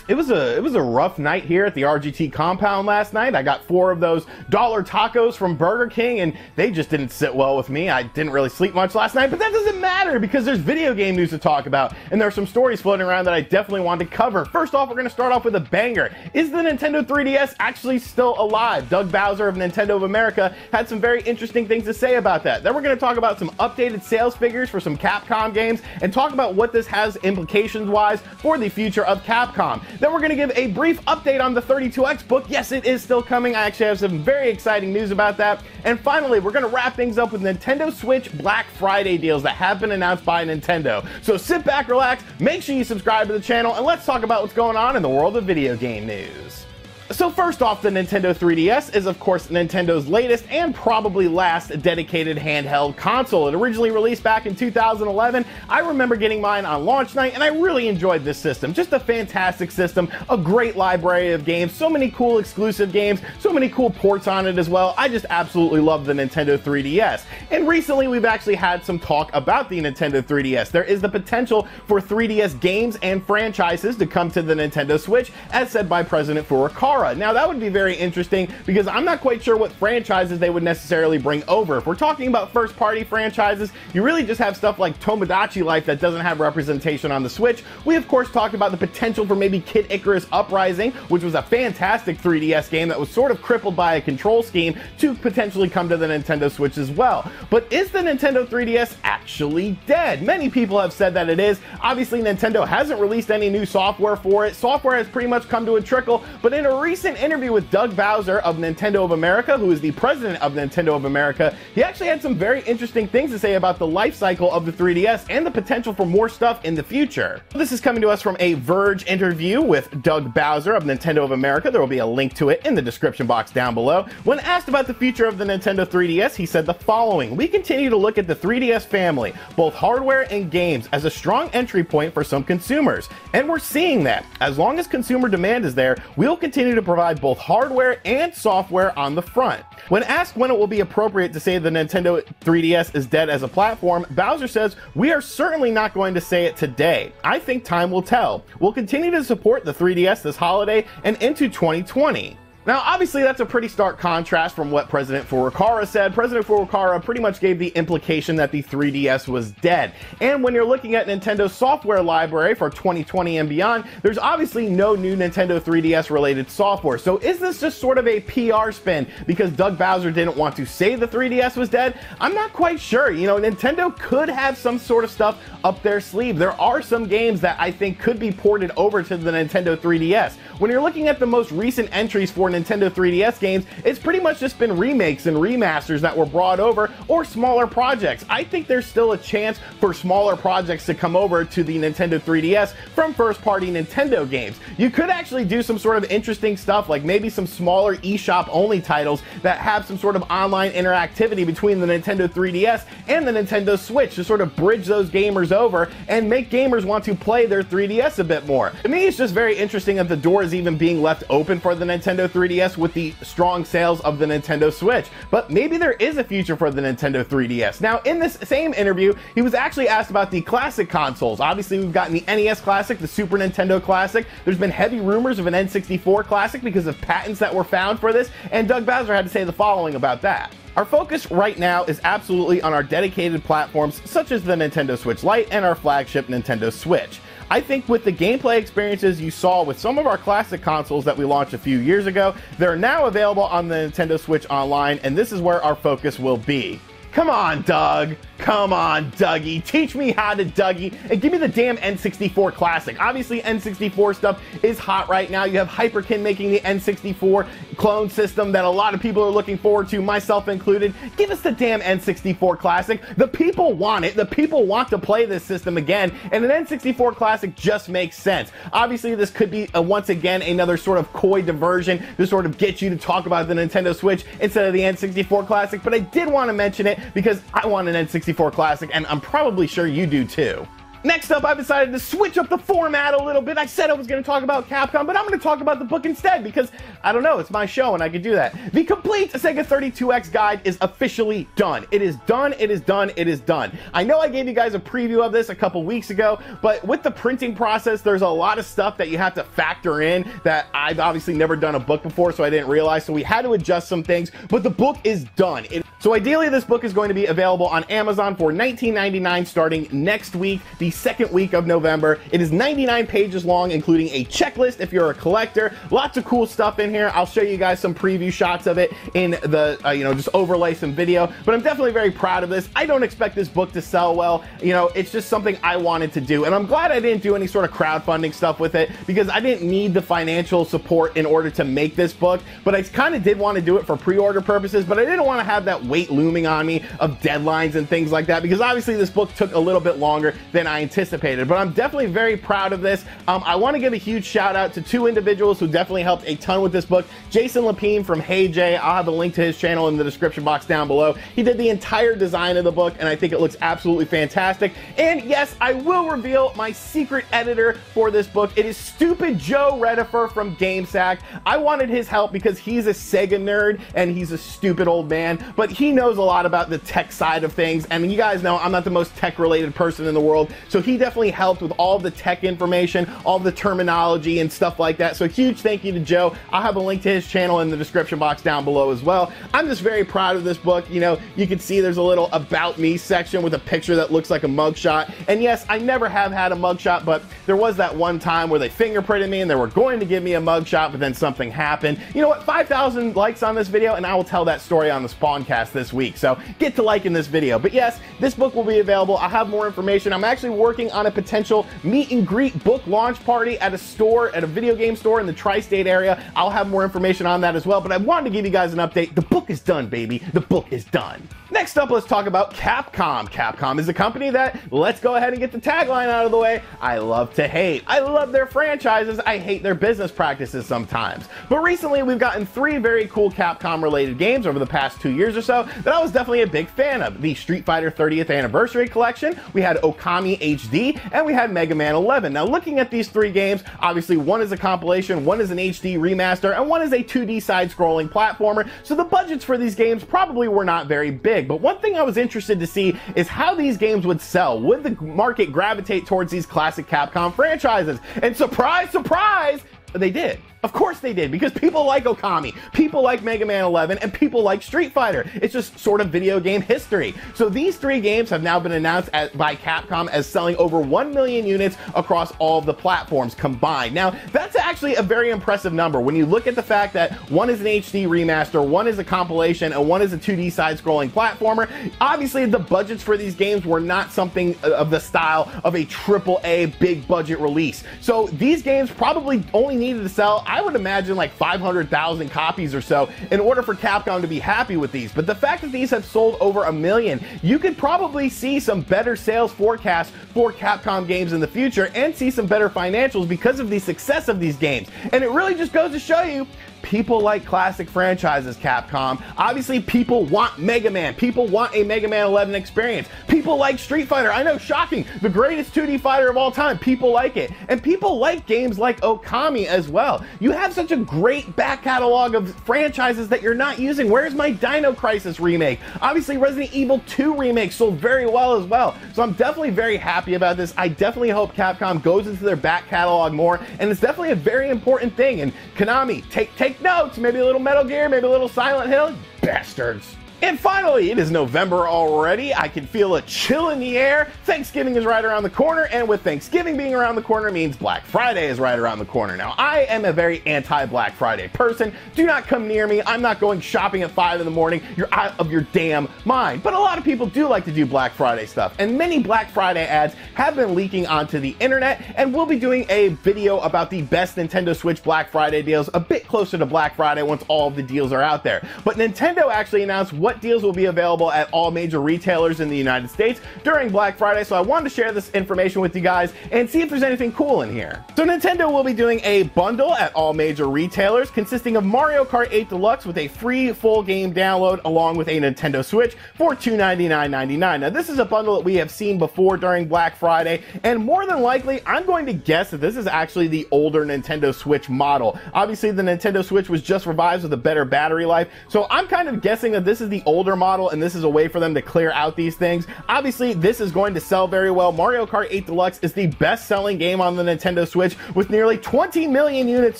It was a rough night here at the RGT compound last night. I got 4 of those dollar tacos from Burger King and they just didn't sit well with me. I didn't really sleep much last night, but that doesn't matter because there's video game news to talk about and there are some stories floating around that I definitely want to cover. First off, we're going to start off with a banger. Is the Nintendo 3DS actually still alive? Doug Bowser of Nintendo of America had some very interesting things to say about that. Then we're going to talk about some updated sales figures for some Capcom games and talk about what this has implications wise for the future of Capcom. Then we're going to give a brief update on the 32X book. Yes, it is still coming. I actually have some very exciting news about that. And finally, we're going to wrap things up with Nintendo Switch Black Friday deals that have been announced by Nintendo. So sit back, relax, make sure you subscribe to the channel, and let's talk about what's going on in the world of video game news. So first off, the Nintendo 3DS is of course Nintendo's latest and probably last dedicated handheld console. It originally released back in 2011. I remember getting mine on launch night and I really enjoyed this system. Just a fantastic system, a great library of games, so many cool exclusive games, so many cool ports on it as well. I just absolutely love the Nintendo 3DS. And recently we've actually had some talk about the Nintendo 3DS. There is the potential for 3DS games and franchises to come to the Nintendo Switch, as said by President Furukawa. Now that would be very interesting because I'm not quite sure what franchises they would necessarily bring over. If we're talking about first party franchises, you really just have stuff like Tomodachi Life that doesn't have representation on the Switch. We of course talked about the potential for maybe Kid Icarus Uprising, which was a fantastic 3DS game that was sort of crippled by a control scheme, to potentially come to the Nintendo Switch as well. But is the Nintendo 3DS actually dead? Many people have said that it is. Obviously Nintendo hasn't released any new software for it. Software has pretty much come to a trickle, but in a recent interview with Doug Bowser of Nintendo of America, who is the president of Nintendo of America, he actually had some very interesting things to say about the life cycle of the 3DS and the potential for more stuff in the future. This is coming to us from a Verge interview with Doug Bowser of Nintendo of America. There will be a link to it in the description box down below. When asked about the future of the Nintendo 3DS, he said the following: "We continue to look at the 3DS family, both hardware and games, as a strong entry point for some consumers. And we're seeing that. As long as consumer demand is there, we'll continue to provide both hardware and software on the front." When asked when it will be appropriate to say the Nintendo 3DS is dead as a platform, Bowser says, "We are certainly not going to say it today. I think time will tell. We'll continue to support the 3DS this holiday and into 2020. Now, obviously, that's a pretty stark contrast from what President Furukawa said. President Furukawa pretty much gave the implication that the 3DS was dead. And when you're looking at Nintendo's software library for 2020 and beyond, there's obviously no new Nintendo 3DS related software. So is this just sort of a PR spin because Doug Bowser didn't want to say the 3DS was dead? I'm not quite sure. You know, Nintendo could have some sort of stuff up their sleeve. There are some games that I think could be ported over to the Nintendo 3DS. When you're looking at the most recent entries for Nintendo 3DS games, it's pretty much just been remakes and remasters that were brought over, or smaller projects. I think there's still a chance for smaller projects to come over to the Nintendo 3DS from first-party Nintendo games. You could actually do some sort of interesting stuff, like maybe some smaller eShop only titles that have some sort of online interactivity between the Nintendo 3DS and the Nintendo Switch to sort of bridge those gamers over and make gamers want to play their 3DS a bit more. To me, it's just very interesting that the door is even being left open for the Nintendo 3DS with the strong sales of the Nintendo Switch. But maybe there is a future for the Nintendo 3DS. Now, in this same interview, he was actually asked about the classic consoles. Obviously, we've gotten the NES Classic, the Super Nintendo Classic. There's been heavy rumors of an N64 Classic because of patents that were found for this, and Doug Bowser had to say the following about that. "Our focus right now is absolutely on our dedicated platforms such as the Nintendo Switch Lite and our flagship Nintendo Switch. I think with the gameplay experiences you saw with some of our classic consoles that we launched a few years ago, they're now available on the Nintendo Switch Online, and this is where our focus will be." Come on, Doug. Come on, Dougie. Teach me how to Dougie and give me the damn N64 Classic. Obviously, N64 stuff is hot right now. You have Hyperkin making the N64 clone system that a lot of people are looking forward to, myself included. Give us the damn N64 Classic. The people want it. The people want to play this system again, and an N64 Classic just makes sense. Obviously, this could be, once again, another sort of coy diversion to sort of get you to talk about the Nintendo Switch instead of the N64 Classic, but I did want to mention it because I want an N64 Classic, and I'm probably sure you do too. Next up, I've decided to switch up the format a little bit. I said I was going to talk about Capcom, but I'm going to talk about the book instead because, I don't know, it's my show and I can do that. The complete Sega 32X guide is officially done. It is done, it is done, it is done. I know I gave you guys a preview of this a couple weeks ago, but with the printing process, there's a lot of stuff that you have to factor in that I've obviously never done a book before, so I didn't realize, so we had to adjust some things, but the book is done. So ideally, this book is going to be available on Amazon for $19.99 starting next week, the second week of November. It is 99 pages long, including a checklist if you're a collector. Lots of cool stuff in here. I'll show you guys some preview shots of it in the, just overlay some video, but I'm definitely very proud of this. I don't expect this book to sell well. It's just something I wanted to do, and I'm glad I didn't do any sort of crowdfunding stuff with it because I didn't need the financial support in order to make this book, but I kind of did want to do it for pre-order purposes, but I didn't want to have that weight looming on me of deadlines and things like that because obviously this book took a little bit longer than I anticipated, but I'm definitely very proud of this. I want to give a huge shout out to two individuals who definitely helped a ton with this book. Jason Lapine from Hey Jay, I'll have a link to his channel in the description box down below. He did the entire design of the book and I think it looks absolutely fantastic. And yes, I will reveal my secret editor for this book. It is Stupid Joe Redifer from GameSack. I wanted his help because he's a Sega nerd and he's a stupid old man, but he knows a lot about the tech side of things, and you guys know I'm not the most tech related person in the world, so he definitely helped with all the tech information, all the terminology and stuff like that. So huge thank you to Joe. I'll have a link to his channel in the description box down below as well. I'm just very proud of this book. You can see there's a little about me section with a picture that looks like a mugshot, and yes, I never have had a mugshot, but there was that one time where they fingerprinted me and they were going to give me a mugshot, but then something happened. You know what, 5,000 likes on this video and I will tell that story on the Spawncast this week, so get to liking this video. But yes, this book will be available. I'll have more information. I'm actually working on a potential meet and greet book launch party at a store, at a video game store in the tri-state area. I'll have more information on that as well, but I wanted to give you guys an update. The book is done, baby. The book is done. Next up, let's talk about Capcom. Capcom is a company that, let's go ahead and get the tagline out of the way, I love to hate. I love their franchises, I hate their business practices sometimes. But recently, we've gotten 3 very cool Capcom related games over the past 2 years or so that I was definitely a big fan of. The Street Fighter 30th Anniversary Collection, we had Okami HD, and we had Mega Man 11. Now looking at these 3 games, obviously one is a compilation, one is an HD remaster, and one is a 2D side-scrolling platformer, so the budgets for these games probably were not very big. But one thing I was interested to see is how these games would sell. Would the market gravitate towards these classic Capcom franchises? And surprise, surprise, they did. Of course they did, because people like Okami, people like Mega Man 11, and people like Street Fighter. It's just sort of video game history. So these 3 games have now been announced by Capcom as selling over 1 million units across all of the platforms combined. Now, that's actually a very impressive number when you look at the fact that one is an HD remaster, one is a compilation, and one is a 2D side-scrolling platformer. Obviously, the budgets for these games were not something of the style of a AAA big budget release. So these games probably only needed to sell, I would imagine, like 500,000 copies or so in order for Capcom to be happy with these. But the fact that these have sold over 1 million, you could probably see some better sales forecasts for Capcom games in the future and see some better financials because of the success of these games. And it really just goes to show you, people like classic franchises, Capcom. Obviously, people want Mega Man. People want a Mega Man 11 experience. People like Street Fighter. I know, shocking. The greatest 2D fighter of all time. People like it. And people like games like Okami as well. You have such a great back catalog of franchises that you're not using. Where's my Dino Crisis remake? Obviously, Resident Evil 2 remake sold very well as well. So I'm definitely very happy about this. I definitely hope Capcom goes into their back catalog more. And it's definitely a very important thing. And Konami, take notes. Maybe a little Metal Gear, maybe a little Silent Hill. Bastards. And finally, it is November already. I can feel a chill in the air. Thanksgiving is right around the corner, and with Thanksgiving being around the corner means Black Friday is right around the corner. Now, I am a very anti-Black Friday person. Do not come near me. I'm not going shopping at 5 in the morning. You're out of your damn mind. But a lot of people do like to do Black Friday stuff, and many Black Friday ads have been leaking onto the internet, and we'll be doing a video about the best Nintendo Switch Black Friday deals a bit closer to Black Friday once all of the deals are out there. But Nintendo actually announced what what deals will be available at all major retailers in the United States during Black Friday, so I wanted to share this information with you guys and see if there's anything cool in here. So Nintendo will be doing a bundle at all major retailers consisting of Mario Kart 8 Deluxe with a free full game download along with a Nintendo Switch for $299.99. Now this is a bundle that we have seen before during Black Friday, and more than likely I'm going to guess that this is actually the older Nintendo Switch model. Obviously the Nintendo Switch was just revised with a better battery life, so I'm kind of guessing that this is the older model and this is a way for them to clear out these things. Obviously this is going to sell very well. Mario Kart 8 Deluxe is the best selling game on the Nintendo Switch with nearly 20 million units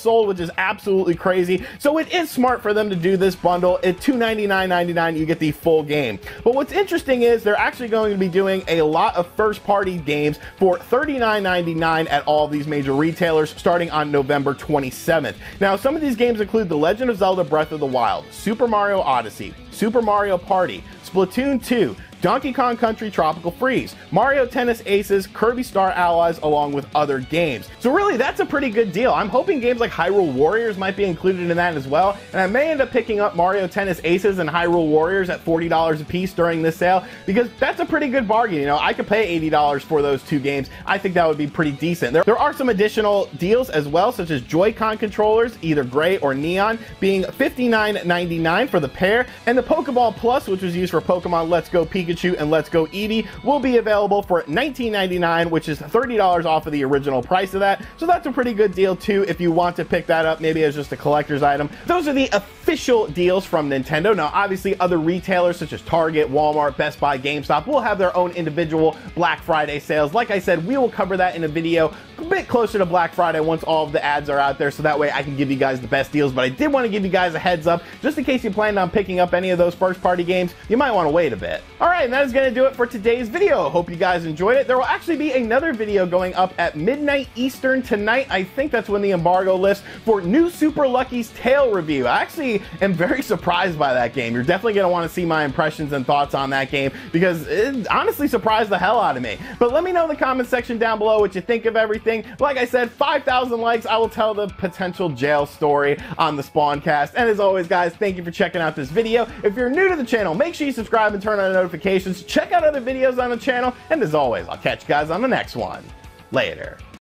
sold, which is absolutely crazy. So it is smart for them to do this bundle. At $299.99 you get the full game. But what's interesting is they're actually going to be doing a lot of first party games for $39.99 at all of these major retailers starting on November 27th. Now some of these games include The Legend of Zelda Breath of the Wild, Super Mario Odyssey, Super Mario Party, Splatoon 2, Donkey Kong Country Tropical Freeze, Mario Tennis Aces, Kirby Star Allies, along with other games. So really, that's a pretty good deal. I'm hoping games like Hyrule Warriors might be included in that as well, and I may end up picking up Mario Tennis Aces and Hyrule Warriors at $40 a piece during this sale, because that's a pretty good bargain. You know, I could pay $80 for those two games. I think that would be pretty decent. There are some additional deals as well, such as Joy-Con controllers, either gray or neon, being $59.99 for the pair, and the Pokeball Plus, which was used for Pokemon Let's Go Pikachu and Let's Go Eevee, will be available for $19.99, which is $30 off of the original price of that. So that's a pretty good deal too if you want to pick that up maybe as just a collector's item. Those are the official deals from Nintendo. Now obviously other retailers such as Target, Walmart, Best Buy, GameStop will have their own individual Black Friday sales. Like I said, we will cover that in a video a bit closer to Black Friday once all of the ads are out there, so that way I can give you guys the best deals. But I did want to give you guys a heads up just in case you planned on picking up any of those first party games. You might want to wait a bit. Alright, and that is going to do it for today's video. Hope you guys enjoyed it. There will actually be another video going up at midnight Eastern tonight. I think that's when the embargo lifts, for New Super Lucky's Tale review. I actually am very surprised by that game. You're definitely going to want to see my impressions and thoughts on that game because it honestly surprised the hell out of me. But let me know in the comment section down below what you think of everything. Like I said, 5,000 likes, I will tell the potential jail story on the Spawncast. And as always, guys, thank you for checking out this video. If you're new to the channel, make sure you subscribe and turn on the notifications. Check out other videos on the channel. And as always, I'll catch you guys on the next one. Later.